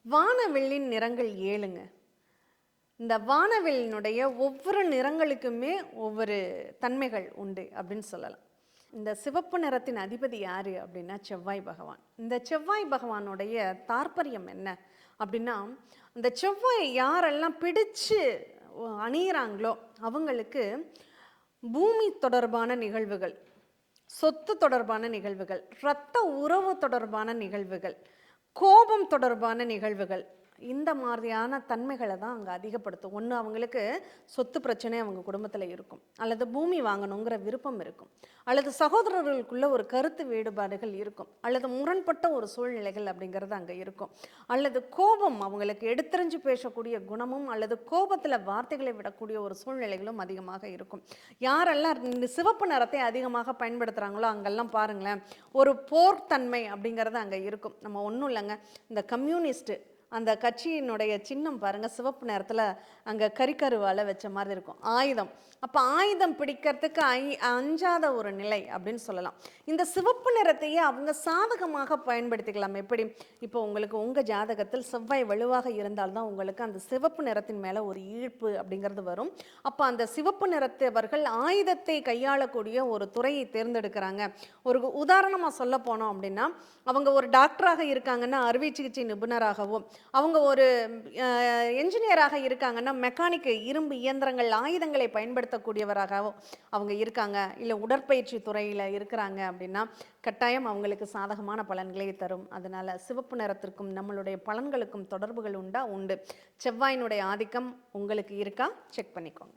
வானவில்லின் நிறங்கள் 7ங்க. இந்த வானவில்லினுடைய ஒவ்வொரு நிறங்களுக்குமே ஒவ்வொரு தன்மைகள் உண்டு அப்படின்னு சொல்லலாம். இந்த சிவப்பு நிறத்தின் அதிபதி யாரு அப்படின்னா செவ்வாய் பகவான். இந்த செவ்வாய் பகவானுடைய தாற்பயம் என்ன அப்படின்னா, இந்த செவ்வாய் யாரெல்லாம் பிடிச்சு அணியிறாங்களோ அவங்களுக்கு பூமி தொடர்பான நிகழ்வுகள், சொத்து தொடர்பான நிகழ்வுகள், இரத்த உறவு தொடர்பான நிகழ்வுகள், கோபம் தொடர்பான நிகழ்வுகள், இந்த மாதிரியான தன்மைகளை தான் அங்கே அதிகப்படுத்தும். ஒன்று அவங்களுக்கு சொத்து பிரச்சனை அவங்க குடும்பத்தில் இருக்கும், அல்லது பூமி வாங்கணுங்கிற விருப்பம் இருக்கும், அல்லது சகோதரர்களுக்குள்ள ஒரு கருத்து வேறுபாடுகள் இருக்கும், அல்லது முரண்பட்ட ஒரு சூழ்நிலைகள் அப்படிங்கிறது அங்கே இருக்கும், அல்லது கோபம் அவங்களுக்கு எடுத்தறிஞ்சு பேசக்கூடிய குணமும் அல்லது கோபத்தில் வார்த்தைகளை விடக்கூடிய ஒரு சூழ்நிலைகளும் அதிகமாக இருக்கும். யாரெல்லாம் இந்த சிவப்பு நிறத்தை அதிகமாக பயன்படுத்துகிறாங்களோ அங்கெல்லாம் பாருங்களேன், ஒரு போர்த்தன்மை அப்படிங்கிறது அங்கே இருக்கும். நம்ம ஒன்றும் இல்லைங்க, இந்த கம்யூனிஸ்ட்டு அந்த கட்சியினுடைய சின்னம் பாருங்கள், சிவப்பு நேரத்தில் அங்கே கறிக்கருவால் வச்ச மாதிரி இருக்கும், ஆயுதம். அப்போ ஆயுதம் பிடிக்கிறதுக்கு அஞ்சாத ஒரு நிலை அப்படின்னு சொல்லலாம். இந்த சிவப்பு நிறத்தையே அவங்க சாதகமாக பயன்படுத்திக்கலாம். எப்படி? இப்போ உங்களுக்கு உங்கள் ஜாதகத்தில் செவ்வாய் வலுவாக இருந்தால்தான் உங்களுக்கு அந்த சிவப்பு நிறத்தின் மேலே ஒரு ஈர்ப்பு அப்படிங்கிறது வரும். அப்போ அந்த சிவப்பு நிறத்தவர்கள் ஆயுதத்தை கையாளக்கூடிய ஒரு துறையை தேர்ந்தெடுக்கிறாங்க. ஒரு உதாரணமாக சொல்ல போனோம் அப்படின்னா, அவங்க ஒரு டாக்டராக இருக்காங்கன்னா அறுவை சிகிச்சை நிபுணராகவும், அவங்க ஒரு என்ஜினியராக இருக்காங்கன்னா மெக்கானிக், இரும்பு இயந்திரங்கள் ஆயுதங்களை பயன்படுத்தக்கூடியவராகவும் அவங்க இருக்காங்க, இல்லை உடற்பயிற்சி துறையில் இருக்கிறாங்க அப்படின்னா கட்டாயம் அவங்களுக்கு சாதகமான பலன்களை தரும். அதனால் சிவப்பு நிறத்திற்கும் நம்மளுடைய பலன்களுக்கும் தொடர்புகள் உண்டு. செவ்வாயினுடைய ஆதிக்கம் உங்களுக்கு இருக்கா? செக் பண்ணிக்கோங்க.